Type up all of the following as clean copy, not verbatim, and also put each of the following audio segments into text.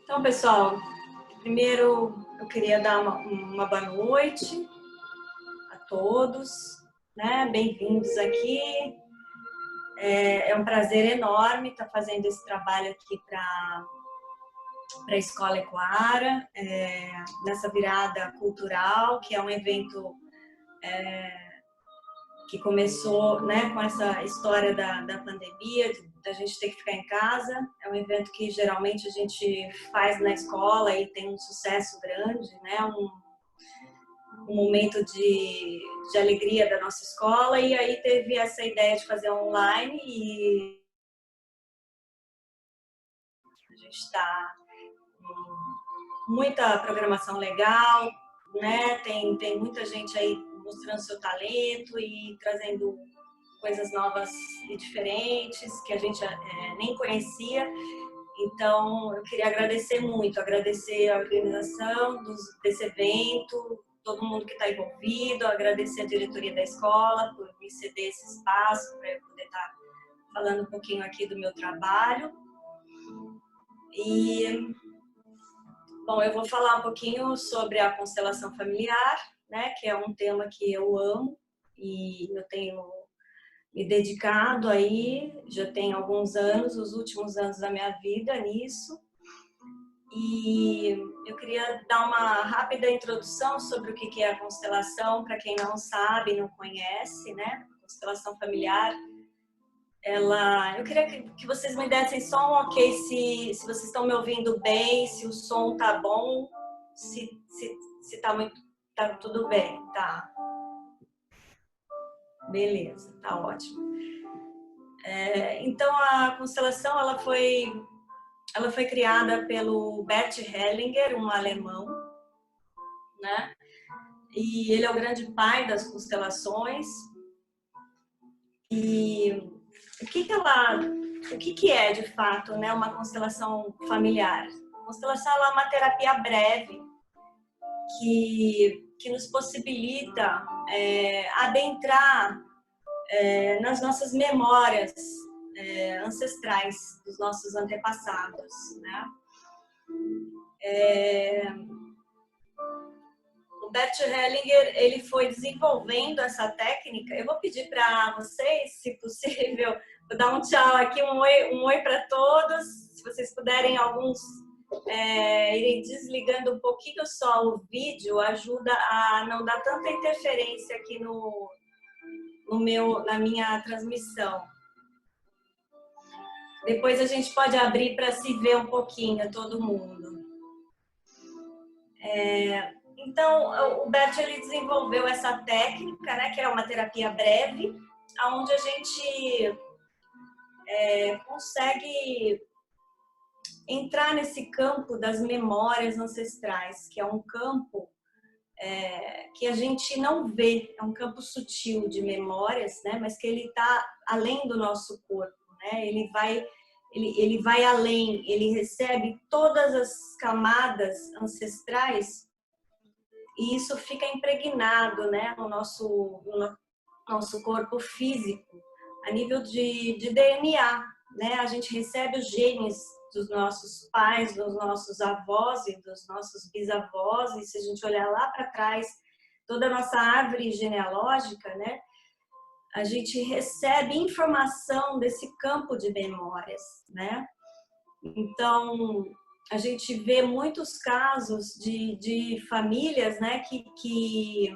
Então, pessoal, primeiro eu queria dar uma boa noite a todos, né? Bem-vindos aqui. É um prazer enorme estar fazendo esse trabalho aqui para a Escola Ecoara, nessa virada cultural, que é um evento que começou, né, com essa história da pandemia, da gente ter que ficar em casa. É um evento que geralmente a gente faz na escola e tem um sucesso grande, né? Um momento de alegria da nossa escola. E aí teve essa ideia de fazer online e a gente está com muita programação legal, né? Tem muita gente aí mostrando seu talento e trazendo coisas novas e diferentes que a gente nem conhecia. Então, eu queria agradecer muito, agradecer a organização desse evento, todo mundo que está envolvido, agradecer a diretoria da escola por me ceder esse espaço para eu poder estar falando um pouquinho aqui do meu trabalho. E, bom, eu vou falar um pouquinho sobre a constelação familiar, né, que é um tema que eu amo e eu tenho me dedicado aí, já tem alguns anos, os últimos anos da minha vida nisso. E eu queria dar uma rápida introdução sobre o que é a constelação, para quem não sabe, não conhece, né? A constelação familiar, eu queria que vocês me dessem só um ok se vocês estão me ouvindo bem, se o som tá bom, se tá tudo bem, tá? Beleza, tá ótimo. Então, a constelação, ela foi criada pelo Bert Hellinger, um alemão, né? E ele é o grande pai das constelações. E o que é, de fato, né, uma constelação familiar? A constelação é uma terapia breve que nos possibilita adentrar nas nossas memórias ancestrais dos nossos antepassados, né? O Bert Hellinger, ele foi desenvolvendo essa técnica. Eu vou pedir para vocês, se possível, vou dar um tchau aqui, um oi para todos. Se vocês puderem, alguns irem desligando um pouquinho só o vídeo, ajuda a não dar tanta interferência aqui na minha transmissão. Depois a gente pode abrir para se ver um pouquinho, todo mundo. Então, o Bert, ele desenvolveu essa técnica, né, que é uma terapia breve, onde a gente consegue entrar nesse campo das memórias ancestrais, que é um campo que a gente não vê, é um campo sutil de memórias, né, mas que ele está além do nosso corpo, né, ele vai além, ele recebe todas as camadas ancestrais. E isso fica impregnado, né, no nosso corpo físico, a nível de DNA, né? A gente recebe os genes dos nossos pais, dos nossos avós e dos nossos bisavós, e se a gente olhar lá para trás, toda a nossa árvore genealógica, né? A gente recebe informação desse campo de memórias, né? Então, a gente vê muitos casos de famílias, né, que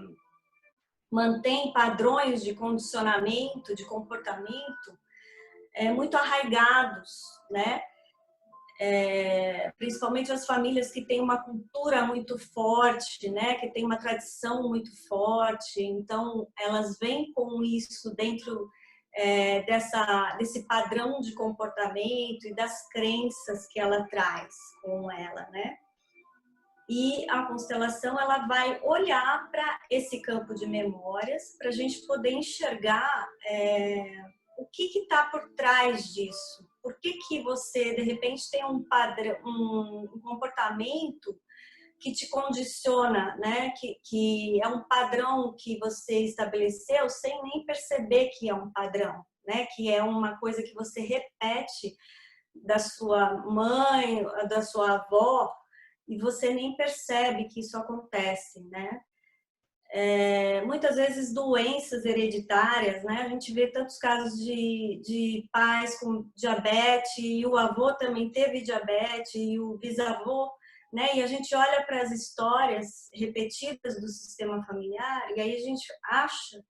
mantêm padrões de condicionamento, de comportamento muito arraigados, né? Principalmente as famílias que têm uma cultura muito forte, né, que tem uma tradição muito forte, então elas vêm com isso dentro desse padrão de comportamento e das crenças que ela traz com ela, né? E a constelação, ela vai olhar para esse campo de memórias para a gente poder enxergar o que está por trás disso. Por que você, de repente, tem um padrão, um comportamento que te condiciona, né? Que é um padrão que você estabeleceu sem nem perceber que é um padrão, né? Que é uma coisa que você repete da sua mãe, da sua avó, e você nem percebe que isso acontece, né? Muitas vezes doenças hereditárias, né? A gente vê tantos casos de pais com diabetes, e o avô também teve diabetes, e o bisavô, né? E a gente olha para as histórias repetidas do sistema familiar, e aí a gente acha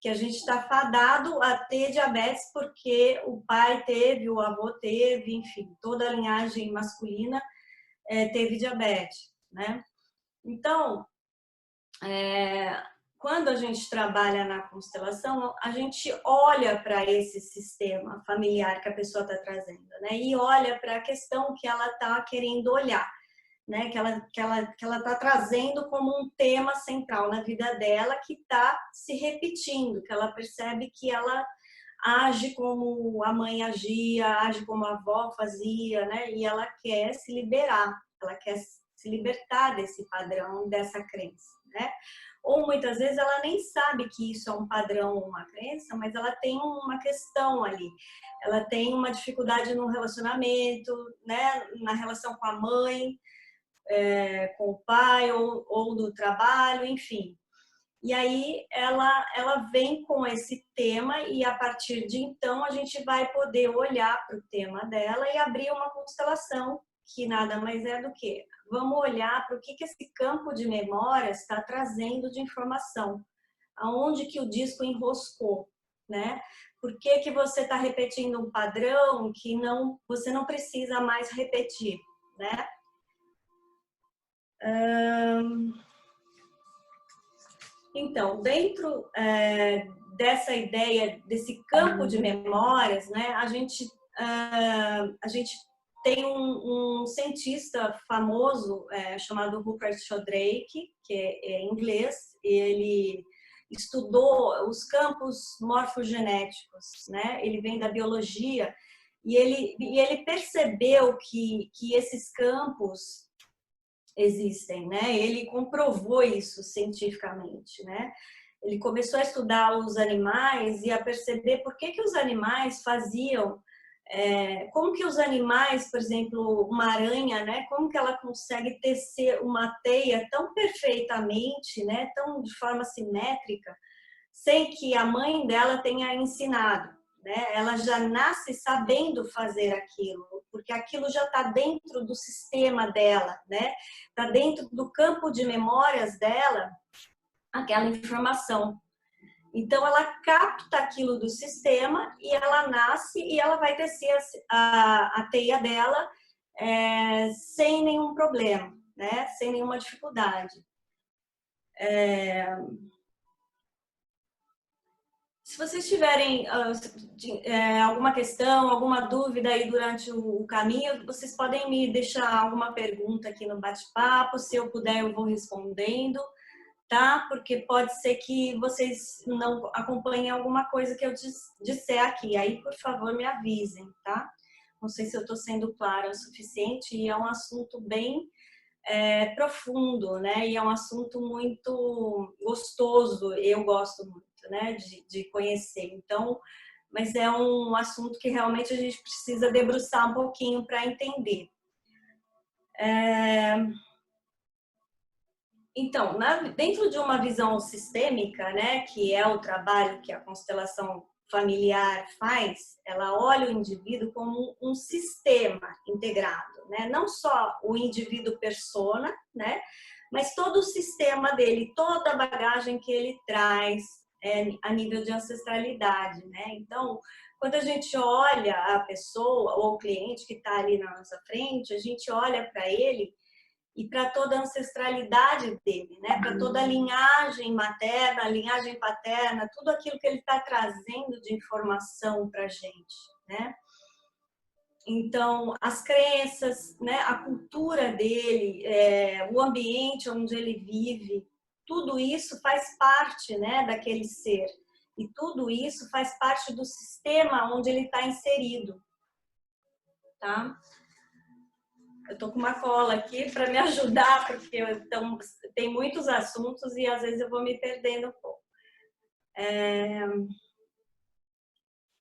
que a gente está fadado a ter diabetes porque o pai teve, o avô teve, enfim, toda a linhagem masculina teve diabetes, né? Então, quando a gente trabalha na constelação, a gente olha para esse sistema familiar que a pessoa está trazendo, né? E olha para a questão que ela está querendo olhar, né? Que ela está trazendo como um tema central na vida dela, que está se repetindo, que ela percebe que ela age como a mãe agia, age como a avó fazia, né? E ela quer se liberar, ela quer se libertar desse padrão, dessa crença, né? Ou muitas vezes ela nem sabe que isso é um padrão ou uma crença, mas ela tem uma questão ali. Ela tem uma dificuldade no relacionamento, né? Na relação com a mãe, com o pai ou no trabalho, enfim. E aí ela vem com esse tema e a partir de então a gente vai poder olhar para o tema dela e abrir uma constelação que nada mais é do que vamos olhar para o que esse campo de memórias está trazendo de informação, aonde que o disco enroscou, né? Por que você está repetindo um padrão que você não precisa mais repetir, né? Então, dentro dessa ideia, desse campo de memórias, né, a gente tem um cientista famoso chamado Rupert Sheldrake, que é inglês, e ele estudou os campos morfogenéticos, né? Ele vem da biologia e ele percebeu que esses campos existem, né? Ele comprovou isso cientificamente, né? Ele começou a estudar os animais e a perceber por que os animais faziam, como que os animais, por exemplo, uma aranha, né? Como que ela consegue tecer uma teia tão perfeitamente, né? Tão de forma simétrica, sem que a mãe dela tenha ensinado. Né? Ela já nasce sabendo fazer aquilo, porque aquilo já está dentro do sistema dela, né? Está dentro do campo de memórias dela, aquela informação. Então, ela capta aquilo do sistema e ela nasce e ela vai tecer a teia dela sem nenhum problema, né? Sem nenhuma dificuldade. Se vocês tiverem alguma questão, alguma dúvida aí durante o caminho, vocês podem me deixar alguma pergunta aqui no bate-papo. Se eu puder, eu vou respondendo, tá? Porque pode ser que vocês não acompanhem alguma coisa que eu disser aqui. Aí, por favor, me avisem, tá? Não sei se eu estou sendo clara o suficiente e é um assunto bem profundo, né? E é um assunto muito gostoso, eu gosto muito, né? De conhecer. Então, mas é um assunto que realmente a gente precisa debruçar um pouquinho para entender. Então, dentro de uma visão sistêmica, né? Que é o trabalho que a constelação familiar faz, ela olha o indivíduo como um sistema integrado, né? Não só o indivíduo persona, né? Mas todo o sistema dele, toda a bagagem que ele traz a nível de ancestralidade, né? Então, quando a gente olha a pessoa ou o cliente que está ali na nossa frente, a gente olha para ele e para toda a ancestralidade dele, né? Para toda a linhagem materna, a linhagem paterna, tudo aquilo que ele está trazendo de informação para a gente, né? Então, as crenças, né? A cultura dele, o ambiente onde ele vive, tudo isso faz parte, né? Daquele ser. E tudo isso faz parte do sistema onde ele está inserido, tá? Eu tô com uma cola aqui para me ajudar, porque tem muitos assuntos e às vezes eu vou me perdendo um pouco.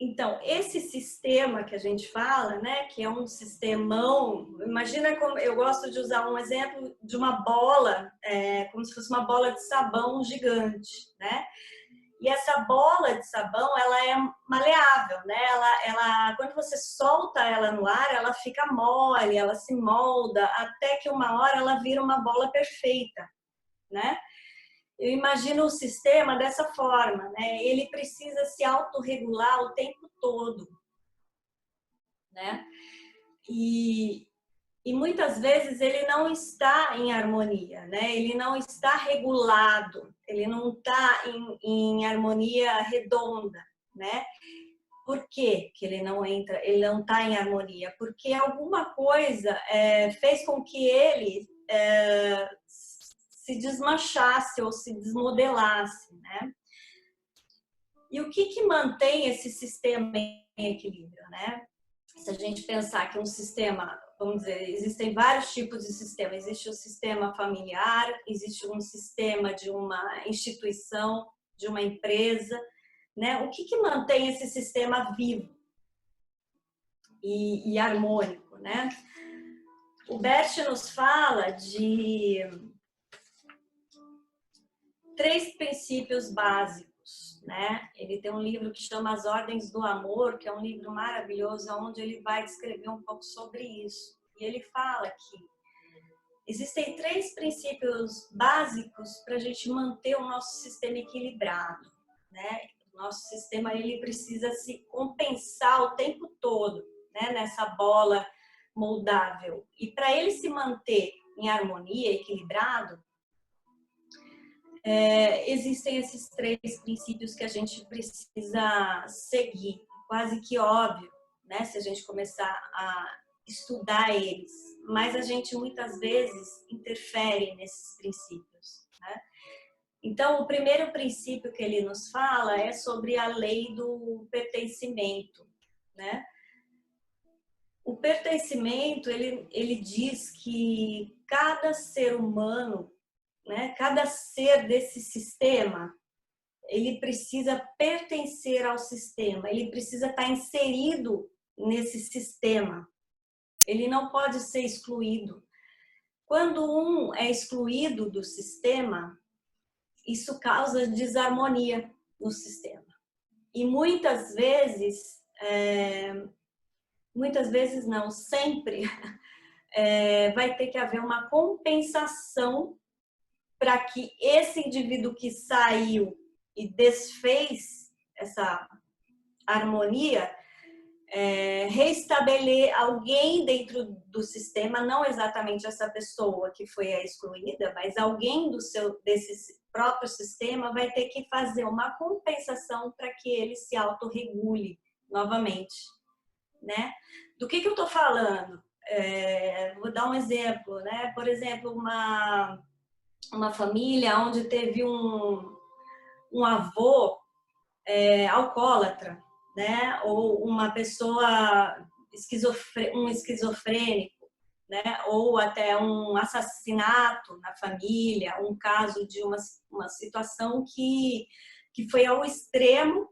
Então, esse sistema que a gente fala, né, que é um sistemão, imagina como eu gosto de usar um exemplo de uma bola, como se fosse uma bola de sabão gigante, né? E essa bola de sabão, ela é maleável, né? Quando você solta ela no ar, ela fica mole, ela se molda, até que uma hora ela vira uma bola perfeita, né? Eu imagino o sistema dessa forma, né? Ele precisa se autorregular o tempo todo, né? E muitas vezes ele não está em harmonia, né? Ele não está regulado, ele não está em harmonia redonda, né? Por que que ele não entra, ele não está em harmonia? Porque alguma coisa fez com que ele se desmanchasse ou se desmodelasse, né? E o que mantém esse sistema em equilíbrio, né? Se a gente pensar que um sistema, vamos dizer, existem vários tipos de sistema. Existe o sistema familiar, existe um sistema de uma instituição, de uma empresa, né? O que mantém esse sistema vivo e harmônico, né? O Bert nos fala de 3 princípios básicos, né? Ele tem um livro que chama As Ordens do Amor, que é um livro maravilhoso, onde ele vai descrever um pouco sobre isso. E ele fala que existem 3 princípios básicos para a gente manter o nosso sistema equilibrado, né? O nosso sistema ele precisa se compensar o tempo todo, né? Nessa bola moldável. E para ele se manter em harmonia, equilibrado, existem esses 3 princípios que a gente precisa seguir, quase que óbvio, né? Se a gente começar a estudar eles, mas a gente muitas vezes interfere nesses princípios, né? Então, o primeiro princípio que ele nos fala é sobre a lei do pertencimento, né? O pertencimento, ele diz que cada ser humano, né, cada ser desse sistema, ele precisa pertencer ao sistema, ele precisa estar inserido nesse sistema. Ele não pode ser excluído. Quando um é excluído do sistema, isso causa desarmonia no sistema. E muitas vezes não, sempre, vai ter que haver uma compensação para que esse indivíduo que saiu e desfez essa harmonia, reestabelecer alguém dentro do sistema, não exatamente essa pessoa que foi a excluída, mas alguém desse próprio sistema vai ter que fazer uma compensação para que ele se autorregule novamente, né? Do que eu estou falando? Vou dar um exemplo, né? Por exemplo, uma família onde teve um avô alcoólatra, né? Ou uma pessoa um esquizofrênico, né? Ou até um assassinato na família, um caso de uma situação que foi ao extremo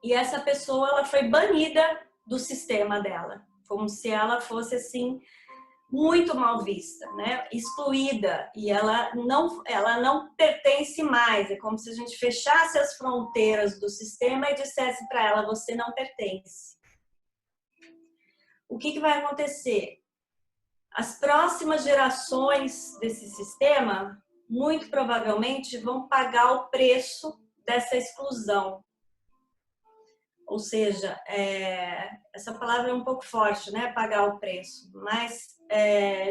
e essa pessoa ela foi banida do sistema dela, como se ela fosse assim muito mal vista, né? Excluída, e ela não pertence mais. É como se a gente fechasse as fronteiras do sistema e dissesse para ela: você não pertence. O que vai acontecer? As próximas gerações desse sistema, muito provavelmente, vão pagar o preço dessa exclusão. Ou seja, essa palavra é um pouco forte, né? Pagar o preço. Mas,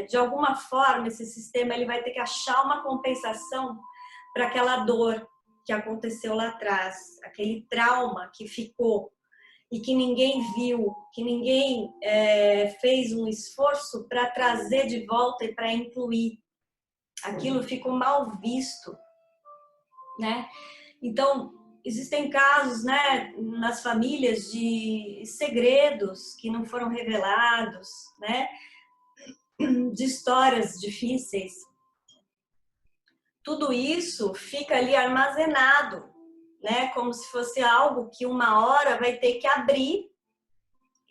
de alguma forma, esse sistema ele vai ter que achar uma compensação para aquela dor que aconteceu lá atrás, aquele trauma que ficou e que ninguém viu, que ninguém fez um esforço para trazer de volta e para incluir. Aquilo ficou mal visto, né? Então, existem casos, né, nas famílias de segredos que não foram revelados, né, de histórias difíceis. Tudo isso fica ali armazenado, né? Como se fosse algo que uma hora vai ter que abrir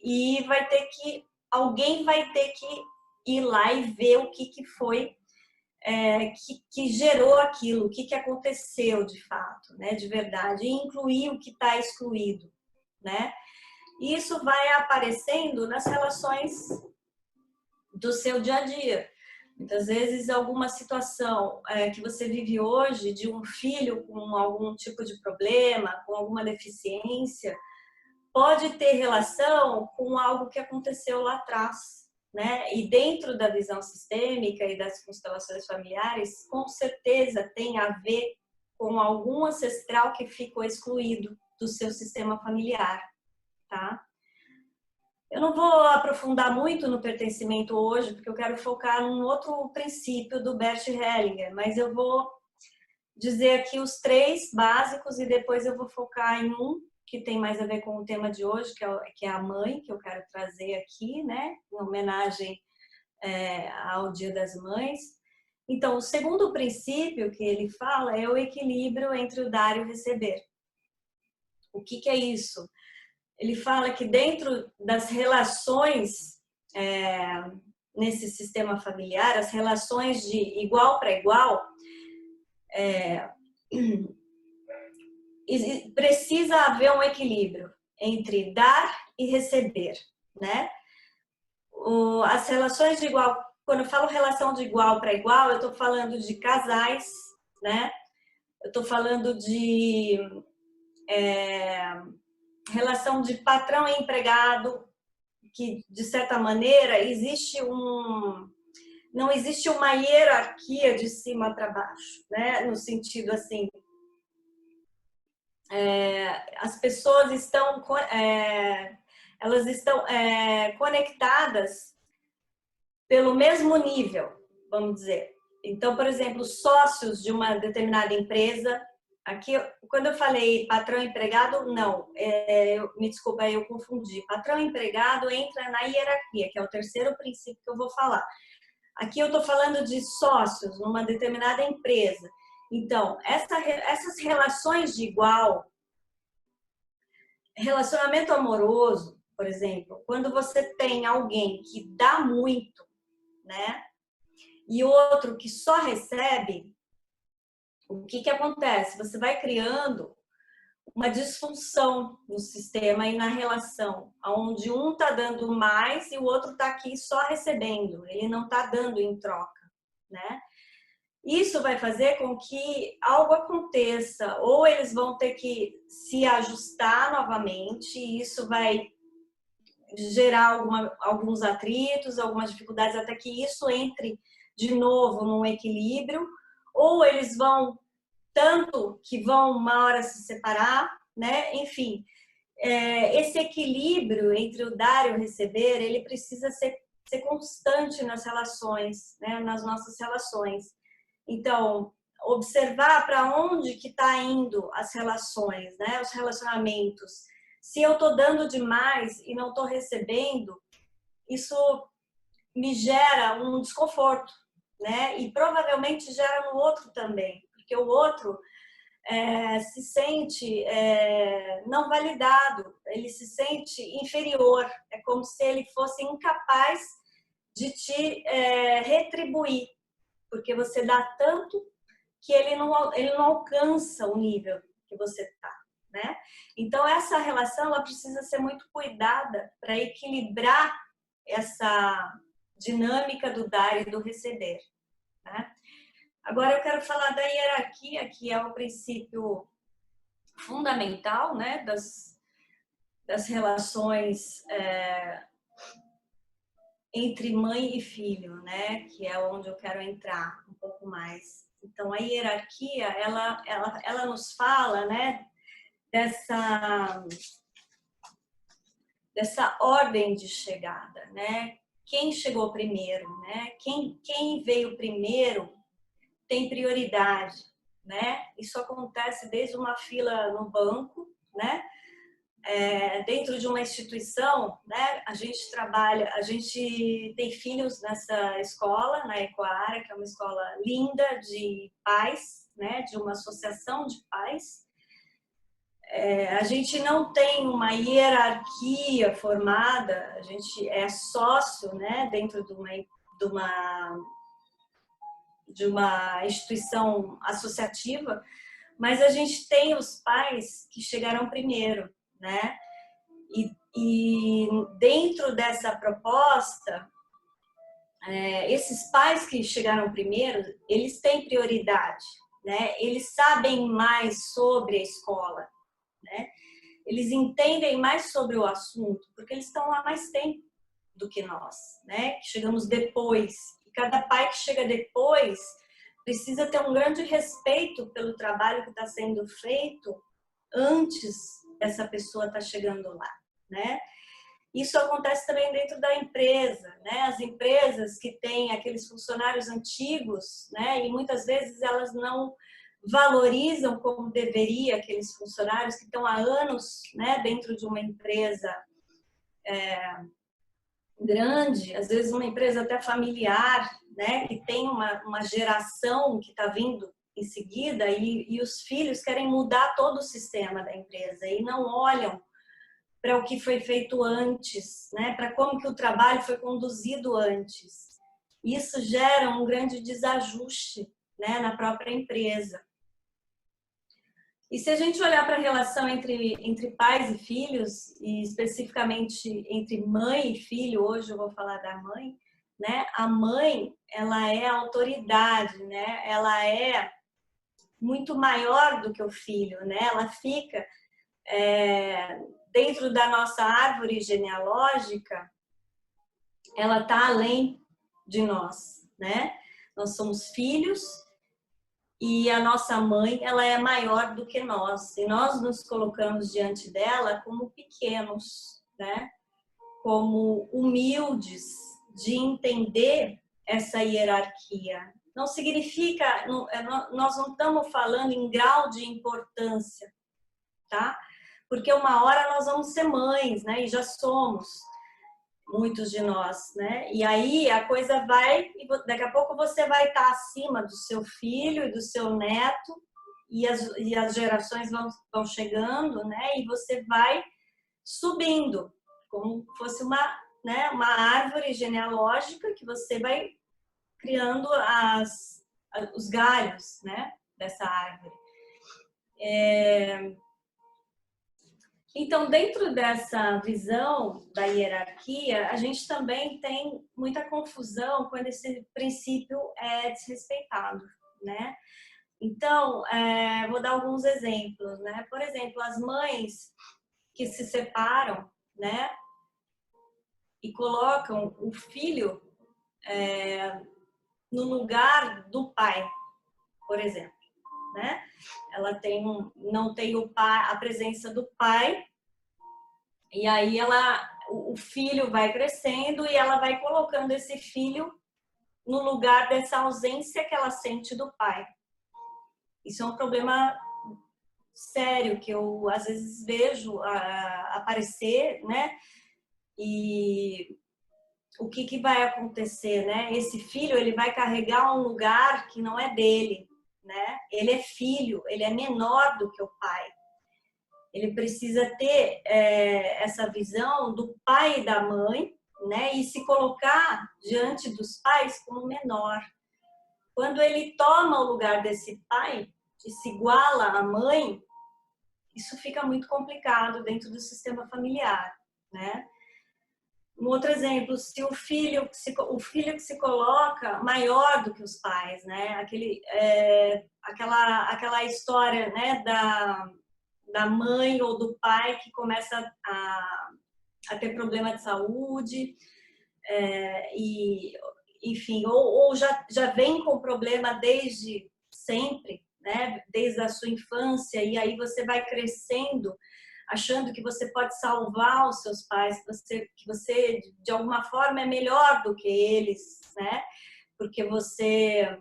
e vai ter que, alguém vai ter que ir lá e ver o que foi que gerou aquilo, o que aconteceu de fato, né, de verdade, e incluir o que está excluído, né? E isso vai aparecendo nas relações do seu dia a dia. Muitas vezes, alguma situação que você vive hoje, de um filho com algum tipo de problema, com alguma deficiência, pode ter relação com algo que aconteceu lá atrás, né? E dentro da visão sistêmica e das constelações familiares, com certeza tem a ver com algum ancestral que ficou excluído do seu sistema familiar, tá? Eu não vou aprofundar muito no pertencimento hoje, porque eu quero focar num outro princípio do Bert Hellinger, mas eu vou dizer aqui os 3 básicos e depois eu vou focar em um que tem mais a ver com o tema de hoje, que é a mãe, que eu quero trazer aqui, né, em homenagem ao Dia das Mães. Então, o segundo princípio que ele fala é o equilíbrio entre o dar e o receber. O que é isso? Ele fala que dentro das relações nesse sistema familiar, as relações de igual para igual, precisa haver um equilíbrio entre dar e receber, né? As relações de igual, quando eu falo relação de igual para igual, eu estou falando de casais, né? Eu estou falando de relação de patrão e empregado, que de certa maneira não existe uma hierarquia de cima para baixo, né? No sentido assim, as pessoas elas estão conectadas pelo mesmo nível, vamos dizer. Então, por exemplo, sócios de uma determinada empresa, aqui, quando eu falei patrão empregado, não, me desculpa, eu confundi. Patrão empregado entra na hierarquia, que é o terceiro princípio que eu vou falar. Aqui eu estou falando de sócios numa determinada empresa. Então, essas relações de igual, relacionamento amoroso, por exemplo, quando você tem alguém que dá muito, né, e outro que só recebe, o que acontece? Você vai criando uma disfunção no sistema e na relação, onde um está dando mais e o outro está aqui só recebendo, ele não está dando em troca, né? Isso vai fazer com que algo aconteça, ou eles vão ter que se ajustar novamente, e isso vai gerar alguns atritos, algumas dificuldades, até que isso entre de novo num equilíbrio, ou eles vão tanto que vão uma hora se separar, né? Enfim, esse equilíbrio entre o dar e o receber, ele precisa ser constante nas relações, né? Nas nossas relações. Então, observar para onde que está indo as relações, né? Os relacionamentos. Se eu estou dando demais e não estou recebendo, isso me gera um desconforto, né? E provavelmente gera no outro também, porque o outro se sente não validado, ele se sente inferior, é como se ele fosse incapaz de te retribuir, porque você dá tanto que ele não alcança o nível que você está, né? Então, essa relação ela precisa ser muito cuidada para equilibrar essa dinâmica do dar e do receber, né? Agora, eu quero falar da hierarquia, que é o princípio fundamental, né, das relações entre mãe e filho, né, que é onde eu quero entrar um pouco mais. Então, a hierarquia, ela nos fala, né, dessa ordem de chegada, né? Quem chegou primeiro, né? Quem veio primeiro tem prioridade, né? Isso acontece desde uma fila no banco, né? Dentro de uma instituição, né? A gente tem filhos nessa escola, na Ecoara, que é uma escola linda de pais, né? De uma associação de pais. A gente não tem uma hierarquia formada, a gente é sócio, né, dentro de uma instituição associativa, mas a gente tem os pais que chegaram primeiro, né? E dentro dessa proposta, esses pais que chegaram primeiro, eles têm prioridade, né? Eles sabem mais sobre a escola, né? Eles entendem mais sobre o assunto, porque eles estão lá mais tempo do que nós, né? Que chegamos depois. E cada pai que chega depois precisa ter um grande respeito pelo trabalho que está sendo feito antes dessa pessoa estar chegando lá, né? Isso acontece também dentro da empresa, né? As empresas que têm aqueles funcionários antigos, né? E muitas vezes elas não valorizam como deveria aqueles funcionários que estão há anos, né? Dentro de uma empresa grande, às vezes uma empresa até familiar, né? Que tem uma geração que está vindo em seguida e os filhos querem mudar todo o sistema da empresa e não olham para o que foi feito antes, né? Para como que o trabalho foi conduzido antes. Isso gera um grande desajuste, né? Na própria empresa. E se a gente olhar para a relação entre pais e filhos, e especificamente entre mãe e filho, hoje eu vou falar da mãe, né? A mãe, ela é a autoridade, né? Ela é muito maior do que o filho, né? Ela fica dentro da nossa árvore genealógica, ela está além de nós, né? Nós somos filhos e a nossa mãe, ela é maior do que nós. E nós nos colocamos diante dela como pequenos, né? Como humildes de entender essa hierarquia. Não significa, nós não estamos falando em grau de importância, tá? Porque uma hora nós vamos ser mães, né? E já somos, muitos de nós, né? E aí a coisa vai, e daqui a pouco você vai estar acima do seu filho e do seu neto, e as gerações vão chegando, né? E você vai subindo, como fosse uma árvore genealógica que você vai criando os galhos, né? Dessa árvore. Então, dentro dessa visão da hierarquia, a gente também tem muita confusão quando esse princípio é desrespeitado, né? Então, vou dar alguns exemplos, né? Por exemplo, as mães que se separam, né? E colocam o filho no lugar do pai, por exemplo, né? Ela não tem o pai, a presença do pai, e aí o filho vai crescendo e ela vai colocando esse filho no lugar dessa ausência que ela sente do pai. Isso é um problema sério que eu às vezes vejo aparecer, né? E o que vai acontecer, né? Esse filho, ele vai carregar um lugar que não é dele, né? Ele é filho, ele é menor do que o pai. Ele precisa ter essa visão do pai e da mãe, né? E se colocar diante dos pais como menor. Quando ele toma o lugar desse pai e se iguala à mãe, isso fica muito complicado dentro do sistema familiar, né? Um outro exemplo, se o filho que se coloca maior do que os pais, né? Aquela história, né? Da mãe ou do pai que começa a ter problema de saúde, enfim, ou já vem com problema desde sempre, né? Desde a sua infância, e aí você vai crescendo achando que você pode salvar os seus pais, que você de alguma forma é melhor do que eles, né? Porque você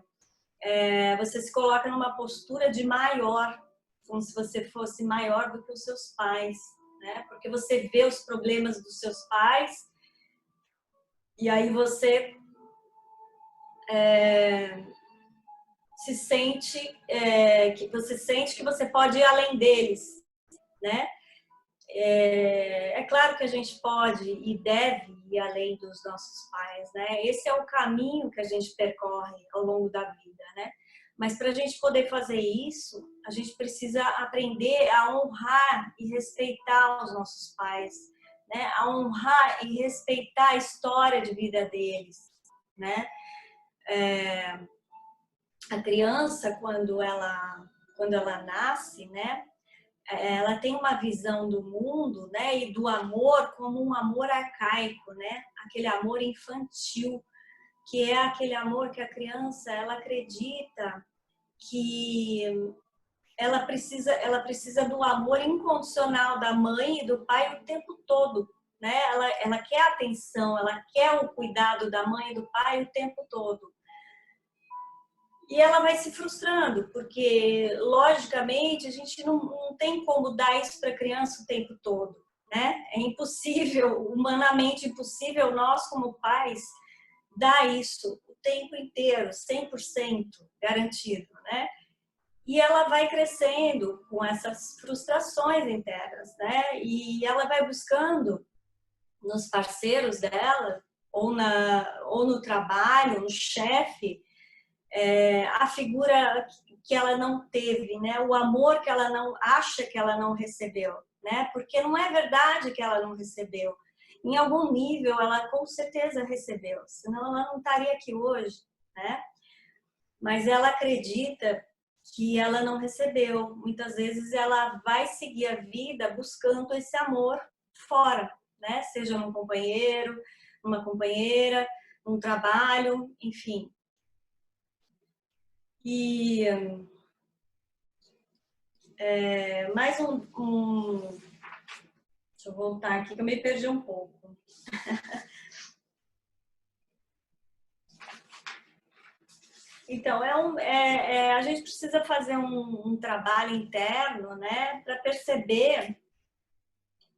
se coloca numa postura de maior, como se você fosse maior do que os seus pais, né? Porque você vê os problemas dos seus pais e aí você se sente que você pode ir além deles, né? É claro que a gente pode e deve ir além dos nossos pais, né? Esse é o caminho que a gente percorre ao longo da vida, né? Mas para a gente poder fazer isso, a gente precisa aprender a honrar e respeitar os nossos pais, né? A honrar e respeitar a história de vida deles, né? A criança, quando ela nasce, né? Ela tem uma visão do mundo, né, e do amor como um amor arcaico, né? Aquele amor infantil, que é aquele amor que a criança, ela acredita que ela precisa do amor incondicional da mãe e do pai o tempo todo, né? Ela quer a atenção, ela quer o cuidado da mãe e do pai o tempo todo. E ela vai se frustrando, porque, logicamente, a gente não tem como dar isso para a criança o tempo todo, né? É impossível, humanamente impossível, nós, como pais, dar isso o tempo inteiro, 100% garantido, né? E ela vai crescendo com essas frustrações internas, né? E ela vai buscando nos parceiros dela, ou no trabalho, no chefe, a figura que ela não teve, né? O amor que ela não acha que ela não recebeu, né? Porque não é verdade que ela não recebeu. Em algum nível ela com certeza recebeu, senão ela não estaria aqui hoje, né? Mas ela acredita que ela não recebeu. Muitas vezes ela vai seguir a vida buscando esse amor fora, né? Seja num companheiro, numa companheira, num trabalho, enfim. E mais deixa eu voltar aqui que eu me perdi um pouco. Então, a gente precisa fazer um trabalho interno, né, para perceber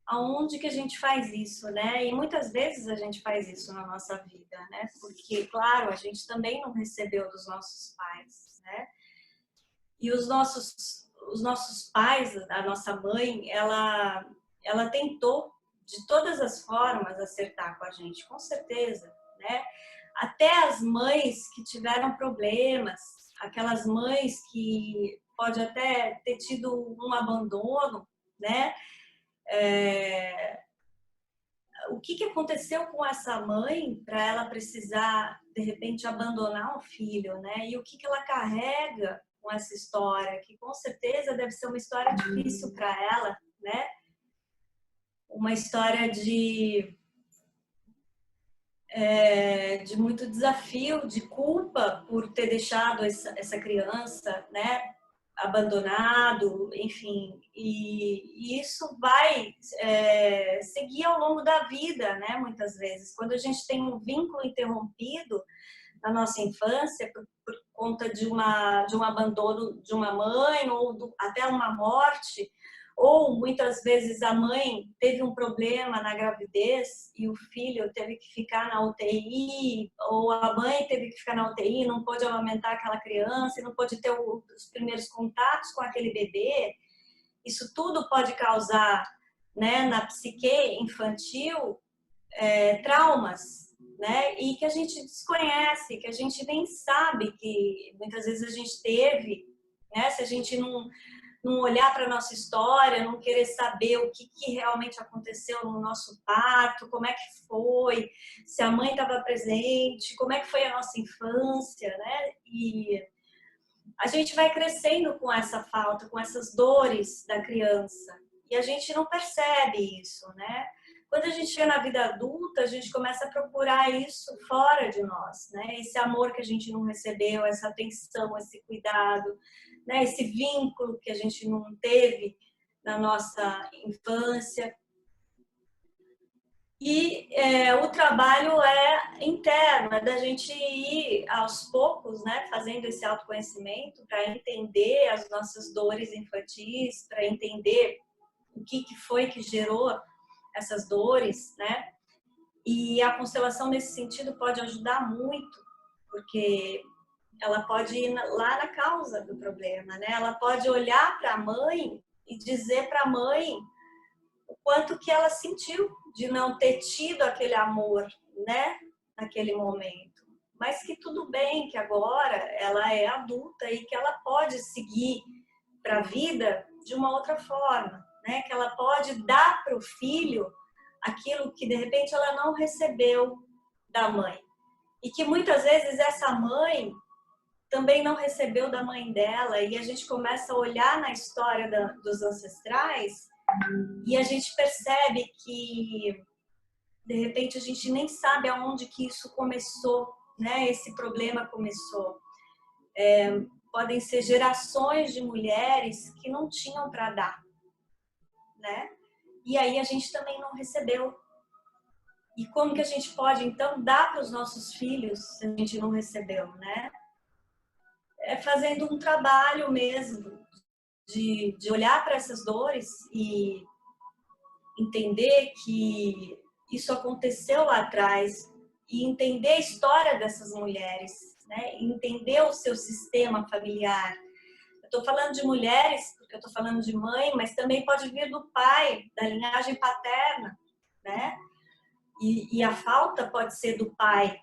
aonde que a gente faz isso, né? E muitas vezes a gente faz isso na nossa vida, né? Porque, claro, a gente também não recebeu dos nossos pais, né? E os nossos pais, a nossa mãe, ela tentou de todas as formas acertar com a gente, com certeza, né? Até as mães que tiveram problemas, aquelas mães que pode até ter tido um abandono, né? O que aconteceu com essa mãe para ela precisar, de repente, abandonar o filho, né? E o que ela carrega com essa história, que com certeza deve ser uma história difícil para ela, né? Uma história de muito desafio, de culpa por ter deixado essa criança, né, abandonado, enfim, e isso vai seguir ao longo da vida, né, muitas vezes. Quando a gente tem um vínculo interrompido na nossa infância por conta de um abandono de uma mãe ou até uma morte, ou muitas vezes a mãe teve um problema na gravidez e o filho teve que ficar na UTI, ou a mãe teve que ficar na UTI, não pôde amamentar aquela criança, não pôde ter os primeiros contatos com aquele bebê. Isso tudo pode causar, né, na psique infantil traumas, né? E que a gente desconhece, que a gente nem sabe que muitas vezes a gente teve, né? Se a gente não olhar para a nossa história, não querer saber o que realmente aconteceu no nosso parto, como é que foi, se a mãe estava presente, como é que foi a nossa infância, né? E a gente vai crescendo com essa falta, com essas dores da criança. E a gente não percebe isso, né? Quando a gente chega na vida adulta, a gente começa a procurar isso fora de nós, né? Esse amor que a gente não recebeu, essa atenção, esse cuidado, né? Esse vínculo que a gente não teve na nossa infância. E o trabalho é interno, é da gente ir aos poucos, né, fazendo esse autoconhecimento para entender as nossas dores infantis, para entender o que foi que gerou essas dores, né? E a constelação nesse sentido pode ajudar muito, porque ela pode ir lá na causa do problema, né? Ela pode olhar para a mãe e dizer para a mãe o quanto que ela sentiu de não ter tido aquele amor, né, naquele momento. Mas que tudo bem, que agora ela é adulta e que ela pode seguir para a vida de uma outra forma, né? Que ela pode dar para o filho aquilo que de repente ela não recebeu da mãe. E que muitas vezes essa mãe também não recebeu da mãe dela, e a gente começa a olhar na história dos ancestrais e a gente percebe que de repente a gente nem sabe aonde que isso começou, né? Esse problema começou. Podem ser gerações de mulheres que não tinham para dar, né? E aí a gente também não recebeu. E como que a gente pode então dar para os nossos filhos se a gente não recebeu, né? É fazendo um trabalho mesmo de olhar para essas dores e entender que isso aconteceu lá atrás e entender a história dessas mulheres, né? Entender o seu sistema familiar. Eu estou falando de mulheres, porque eu estou falando de mãe, mas também pode vir do pai, da linhagem paterna, né? E a falta pode ser do pai.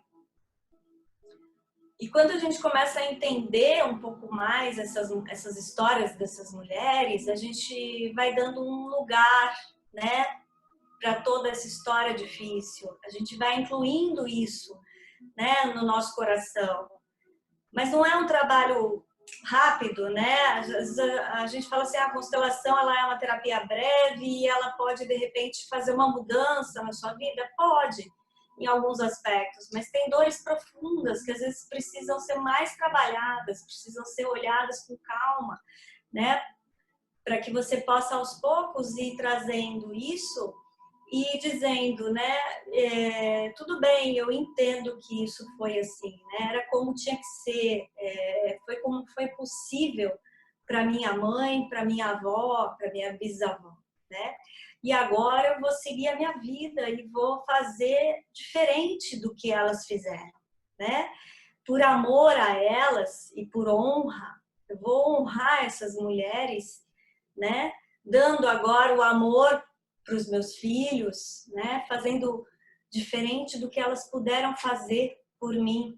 E quando a gente começa a entender um pouco mais essas histórias dessas mulheres, a gente vai dando um lugar, né, para toda essa história difícil. A gente vai incluindo isso, né, no nosso coração. Mas não é um trabalho rápido, né? Às vezes a gente fala assim, a constelação ela é uma terapia breve e ela pode de repente fazer uma mudança na sua vida, pode, em alguns aspectos, mas tem dores profundas que às vezes precisam ser mais trabalhadas, precisam ser olhadas com calma, né? Para que você possa aos poucos ir trazendo isso e dizendo, né, tudo bem, eu entendo que isso foi assim, né, era como tinha que ser, foi como foi possível para minha mãe, para minha avó, para minha bisavó, né, e agora eu vou seguir a minha vida e vou fazer diferente do que elas fizeram, né, por amor a elas e por honra, eu vou honrar essas mulheres, né, dando agora o amor para os meus filhos, né? Fazendo diferente do que elas puderam fazer por mim.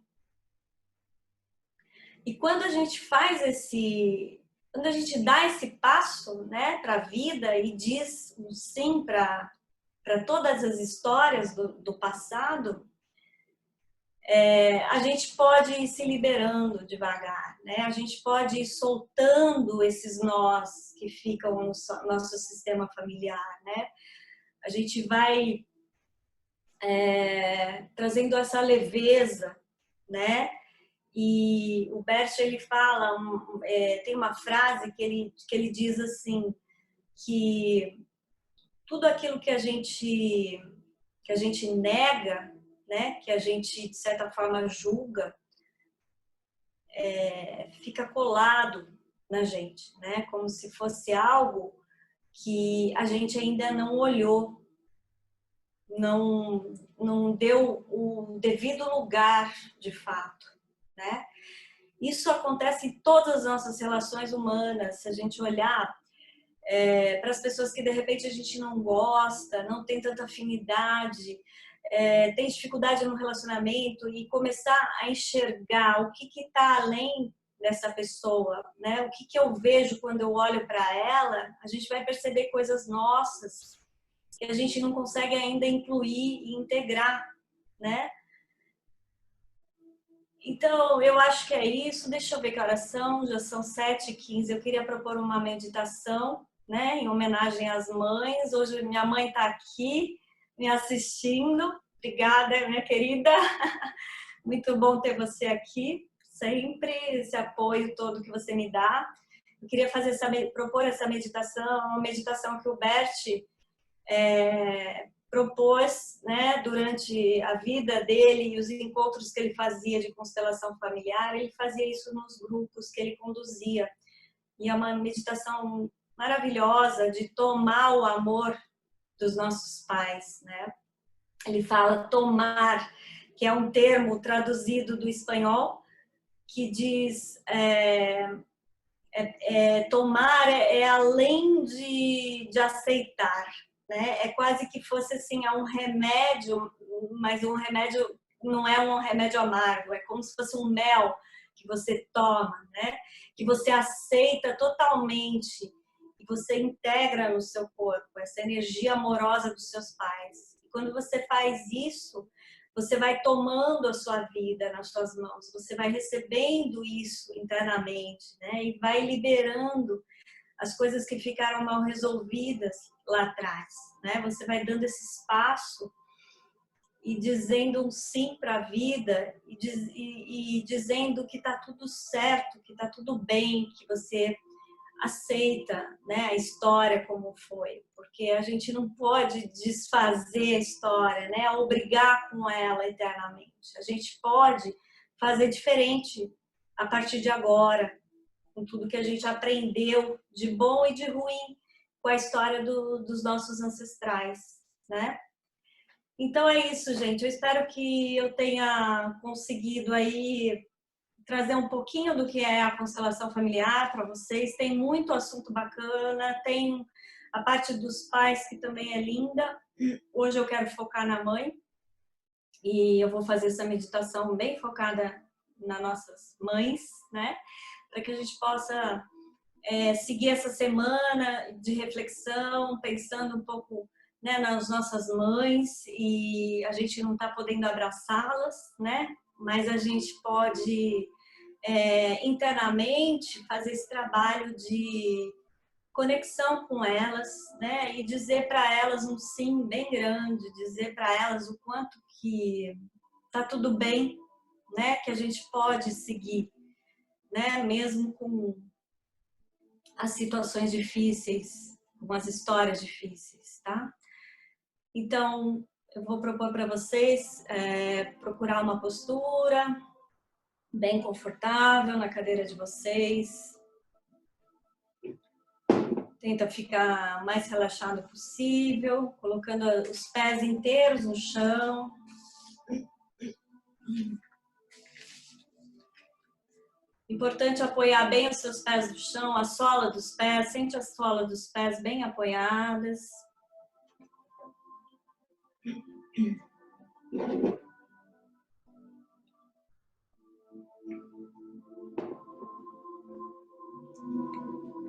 E quando a gente faz quando a gente dá esse passo, né, para a vida e diz um sim para todas as histórias do passado, a gente pode ir se liberando devagar, né? A gente pode ir soltando esses nós que ficam no nosso sistema familiar, né? A gente vai trazendo essa leveza, né? E o Bert, ele fala, tem uma frase que ele diz assim, que tudo aquilo que a gente nega, né? Que a gente, de certa forma, julga, fica colado na gente, né? Como se fosse algo que a gente ainda não olhou, não deu o devido lugar de fato, né? Isso acontece em todas as nossas relações humanas. Se a gente olhar para as pessoas que de repente a gente não gosta, não tem tanta afinidade, tem dificuldade no relacionamento e começar a enxergar o que está além dessa pessoa, né? O que eu vejo quando eu olho para ela, a gente vai perceber coisas nossas que a gente não consegue ainda incluir e integrar, né? Então, eu acho que é isso. Deixa eu ver que horas são. Já são 7h15. Eu queria propor uma meditação, né? Em homenagem às mães. Hoje minha mãe está aqui me assistindo. Obrigada, minha querida. Muito bom ter você aqui. Sempre esse apoio todo que você me dá. Eu queria propor essa meditação, uma meditação que o Bert propôs, né, durante a vida dele e os encontros que ele fazia de constelação familiar. Ele fazia isso nos grupos que ele conduzia. E é uma meditação maravilhosa de tomar o amor dos nossos pais, né? Ele fala tomar, que é um termo traduzido do espanhol, que diz Tomar é além de aceitar, né? É quase que fosse assim, um remédio, mas um remédio não é um remédio amargo, é como se fosse um mel que você toma, né? Que você aceita totalmente e você integra no seu corpo essa energia amorosa dos seus pais. E quando você faz isso, você vai tomando a sua vida nas suas mãos, você vai recebendo isso internamente, né? E vai liberando as coisas que ficaram mal resolvidas lá atrás, né? Você vai dando esse espaço e dizendo um sim para a vida e dizendo que está tudo certo, que está tudo bem, que você aceita, né, a história como foi, porque a gente não pode desfazer a história, né, obrigar com ela eternamente. A gente pode fazer diferente a partir de agora, com tudo que a gente aprendeu de bom e de ruim com a história dos nossos ancestrais, né? Então é isso, gente. Eu espero que eu tenha conseguido aí trazer um pouquinho do que é a constelação familiar para vocês. Tem muito assunto bacana, tem a parte dos pais que também é linda. Hoje eu quero focar na mãe e eu vou fazer essa meditação bem focada nas nossas mães, né? Para que a gente possa seguir essa semana de reflexão, pensando um pouco, né, nas nossas mães, e a gente não está podendo abraçá-las, né? Mas a gente pode internamente fazer esse trabalho de conexão com elas, né? E dizer para elas um sim bem grande, dizer para elas o quanto que tá tudo bem, né? Que a gente pode seguir, né? Mesmo com as situações difíceis, com as histórias difíceis, tá? Então, eu vou propor para vocês procurar uma postura bem confortável na cadeira de vocês. Tenta ficar o mais relaxado possível, colocando os pés inteiros no chão. Importante apoiar bem os seus pés no chão, a sola dos pés, sente a sola dos pés bem apoiadas.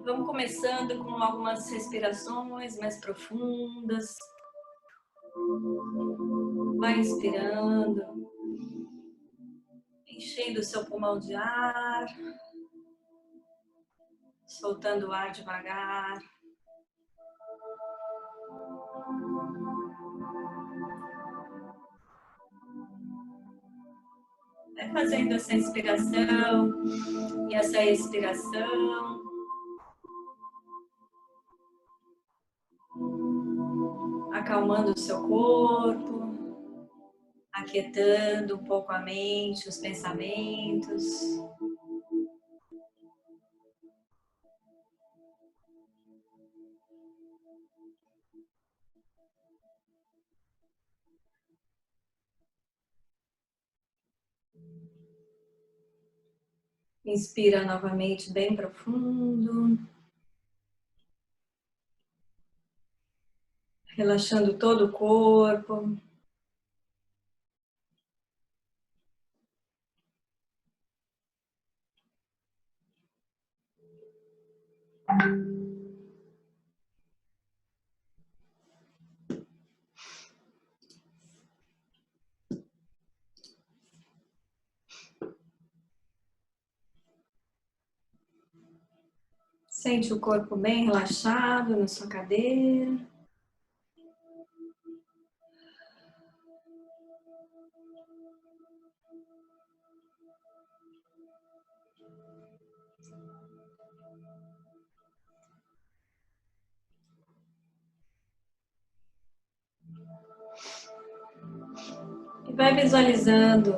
Vamos começando com algumas respirações mais profundas. Vai inspirando, enchendo o seu pulmão de ar, soltando o ar devagar. Vai fazendo essa inspiração e essa expiração. Acalmando o seu corpo, aquietando um pouco a mente, os pensamentos. Inspira novamente bem profundo, relaxando todo o corpo. Sente o corpo bem relaxado na sua cadeira. E vai visualizando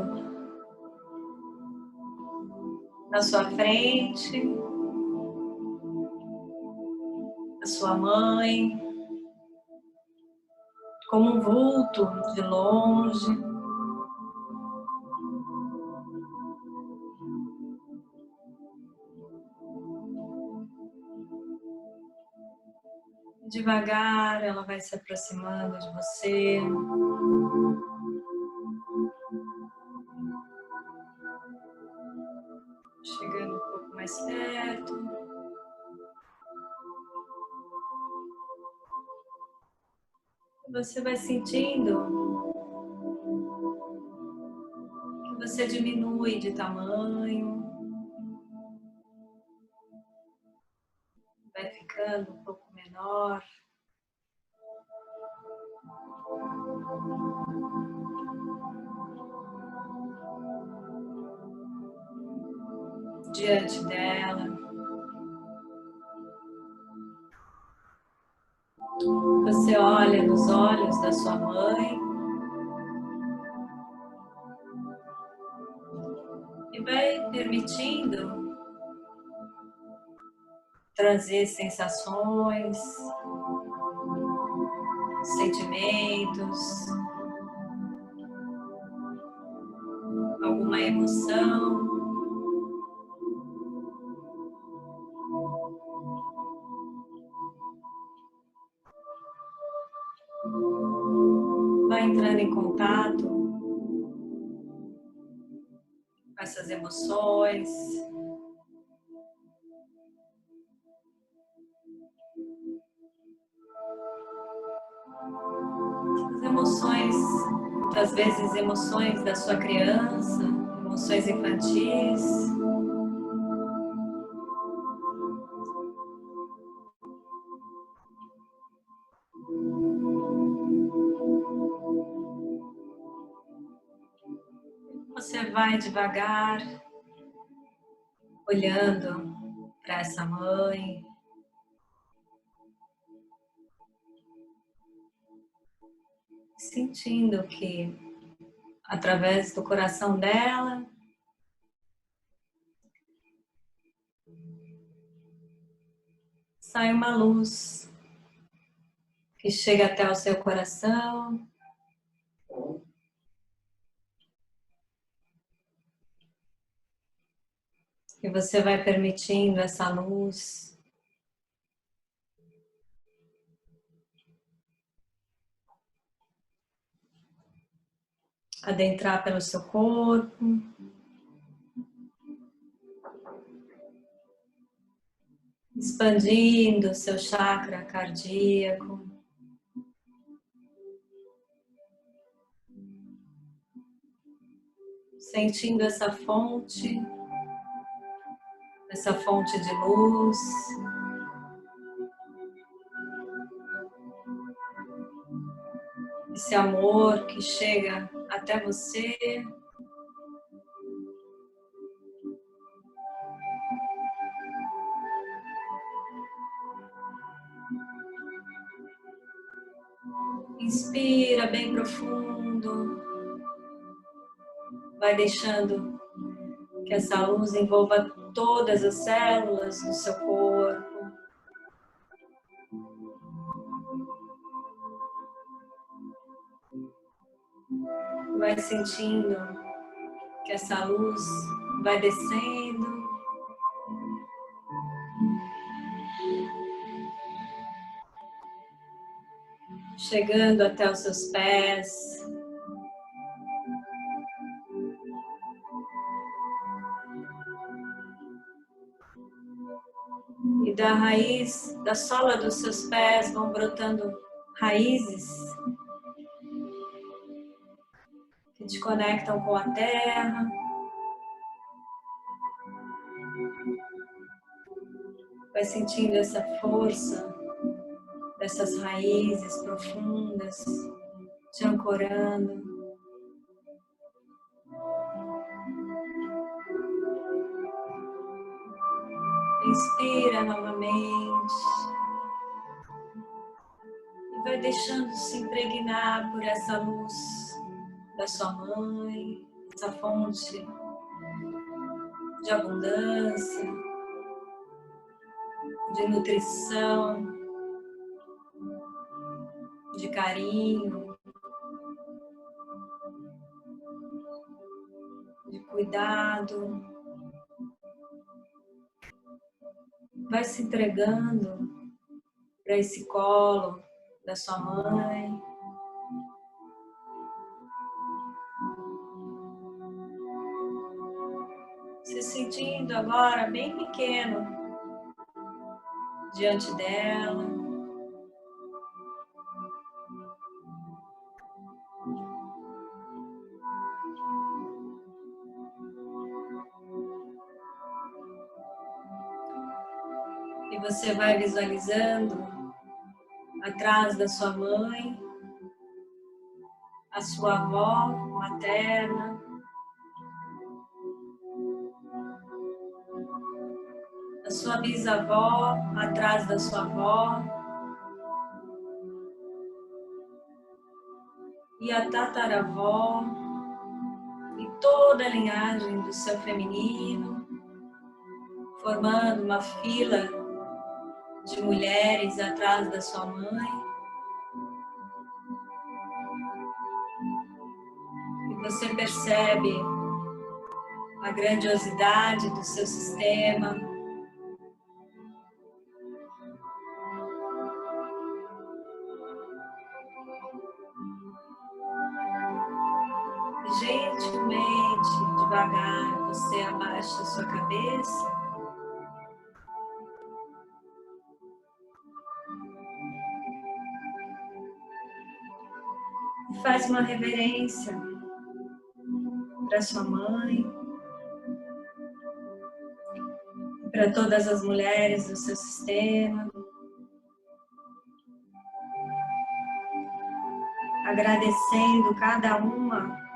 na sua frente a sua mãe, como um vulto de longe. Devagar, ela vai se aproximando de você. Chegando um pouco mais perto. Você vai sentindo que você diminui de tamanho. Vai ficando um pouco menor. Diante dela. Você olha nos olhos da sua mãe e vai permitindo trazer sensações, sentimentos, alguma emoção. Vai entrando em contato com essas emoções. As emoções, muitas vezes emoções da sua criança, emoções infantis. Você vai devagar, olhando para essa mãe, sentindo que através do coração dela sai uma luz que chega até o seu coração. E você vai permitindo essa luz adentrar pelo seu corpo, expandindo o seu chakra cardíaco, sentindo essa fonte de luz, esse amor que chega até você. Inspira bem profundo, vai deixando que essa luz envolva todas as células do seu corpo. Vai sentindo que essa luz vai descendo, chegando até os seus pés. E da raiz, da sola dos seus pés vão brotando raízes que te conectam com a terra. Vai sentindo essa força dessas raízes profundas, te ancorando. Inspira novamente e vai deixando se impregnar por essa luz da sua mãe, essa fonte de abundância, de nutrição, de carinho, de cuidado. Vai se entregando para esse colo da sua mãe. Se sentindo agora bem pequeno diante dela. E você vai visualizando atrás da sua mãe, a sua avó materna, a sua bisavó atrás da sua avó e a tataravó e toda a linhagem do seu feminino, formando uma fila de mulheres atrás da sua mãe. E você percebe a grandiosidade do seu sistema. Gentilmente, devagar, você abaixa a sua cabeça. E faz uma reverência para sua mãe, para todas as mulheres do seu sistema, agradecendo cada uma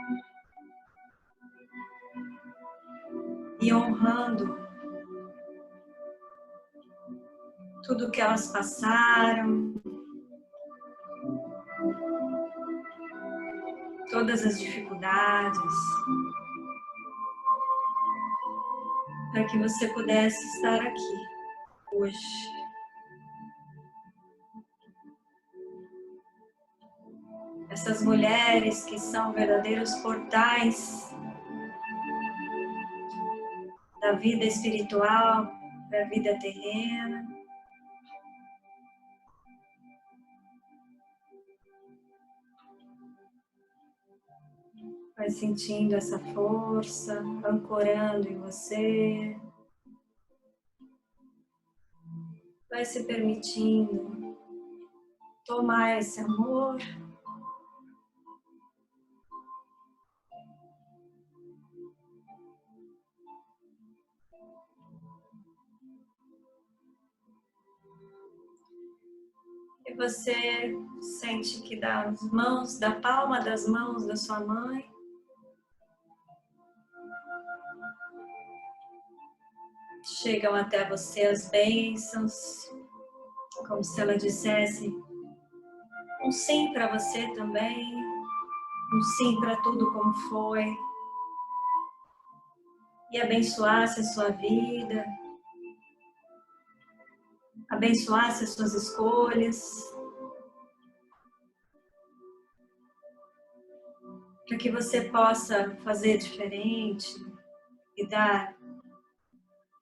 e honrando tudo que elas passaram, todas as dificuldades, para que você pudesse estar aqui hoje. Essas mulheres que são verdadeiros portais da vida espiritual para a vida terrena. Vai sentindo essa força, ancorando em você. Vai se permitindo tomar esse amor. E você sente que das mãos, da palma das mãos da sua mãe, chegam até você as bênçãos, como se ela dissesse um sim para você também, um sim para tudo como foi, e abençoasse a sua vida, abençoasse as suas escolhas, para que você possa fazer diferente e dar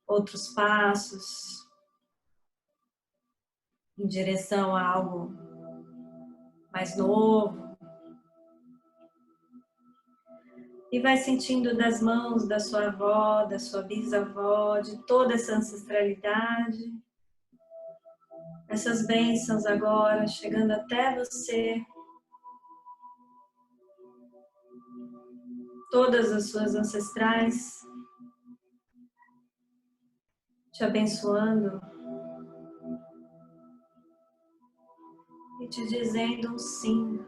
outros passos em direção a algo mais novo. E vai sentindo das mãos da sua avó, da sua bisavó, de toda essa ancestralidade, essas bênçãos agora chegando até você, todas as suas ancestrais te abençoando e te dizendo um sim,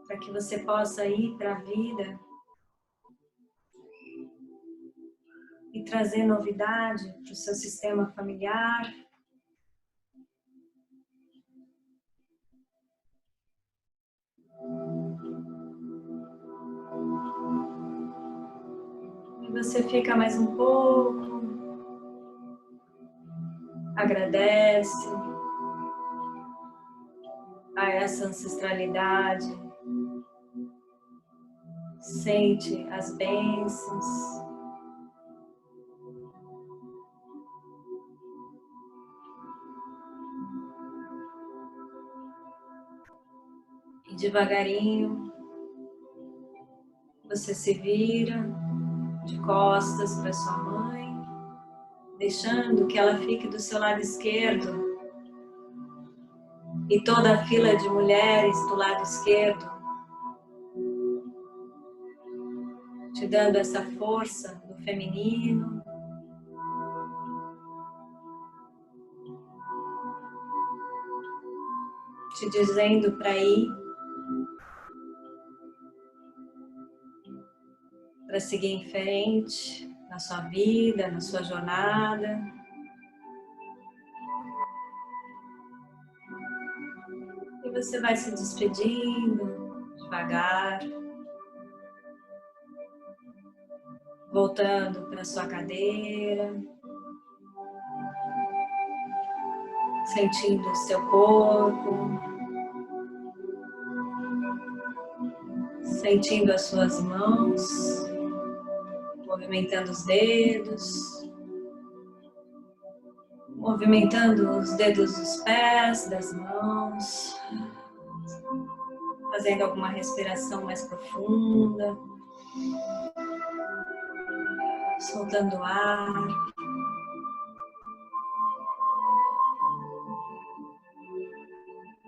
para que você possa ir para a vida e trazer novidade para o seu sistema familiar. E você fica mais um pouco, agradece a essa ancestralidade, sente as bênçãos. E devagarinho, você se vira de costas para sua mãe, deixando que ela fique do seu lado esquerdo e toda a fila de mulheres do lado esquerdo, te dando essa força do feminino. Te dizendo para ir, para seguir em frente na sua vida, na sua jornada. E você vai se despedindo devagar, voltando para sua cadeira, sentindo o seu corpo, sentindo as suas mãos, movimentando os dedos, movimentando os dedos dos pés, das mãos, fazendo alguma respiração mais profunda, soltando o ar.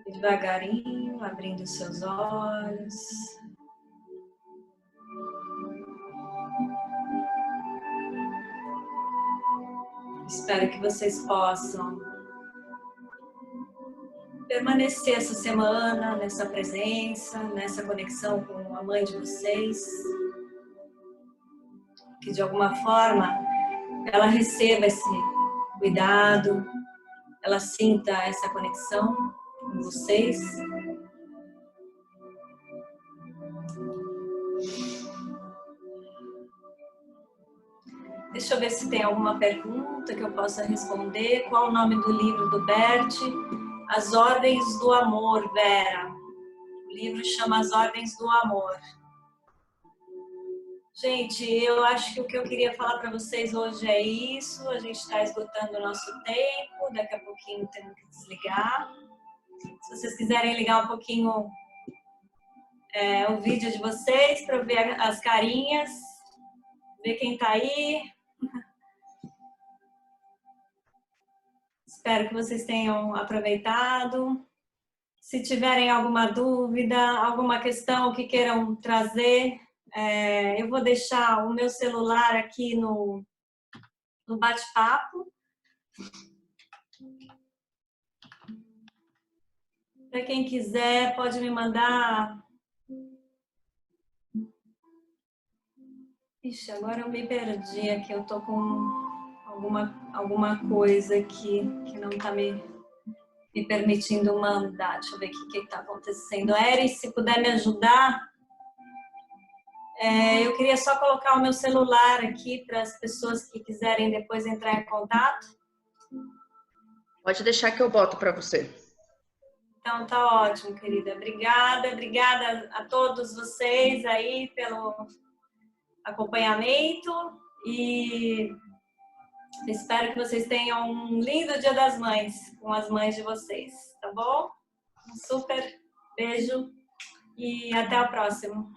E devagarinho, abrindo os seus olhos. Espero que vocês possam permanecer essa semana nessa presença, nessa conexão com a mãe de vocês. Que de alguma forma ela receba esse cuidado, ela sinta essa conexão com vocês. Deixa eu ver se tem alguma pergunta que eu possa responder. Qual o nome do livro do Bert? As Ordens do Amor, Vera. O livro chama As Ordens do Amor. Gente, eu acho que o que eu queria falar para vocês hoje é isso. A gente está esgotando o nosso tempo. Daqui a pouquinho temos que desligar. Se vocês quiserem ligar um pouquinho o vídeo de vocês para ver as carinhas, ver quem está aí. Espero que vocês tenham aproveitado. Se tiverem alguma dúvida, alguma questão que queiram trazer, eu vou deixar o meu celular aqui no bate-papo. Para quem quiser, pode me mandar. Ixi, agora eu me perdi aqui. Eu tô com alguma coisa aqui que não está me permitindo mandar. Deixa eu ver o que está acontecendo. Eris, se puder me ajudar. Eu queria só colocar o meu celular aqui para as pessoas que quiserem depois entrar em contato. Pode deixar que eu boto para você. Então tá ótimo, querida. Obrigada a todos vocês aí pelo acompanhamento e espero que vocês tenham um lindo Dia das Mães com as mães de vocês, tá bom? Um super beijo e até a próxima.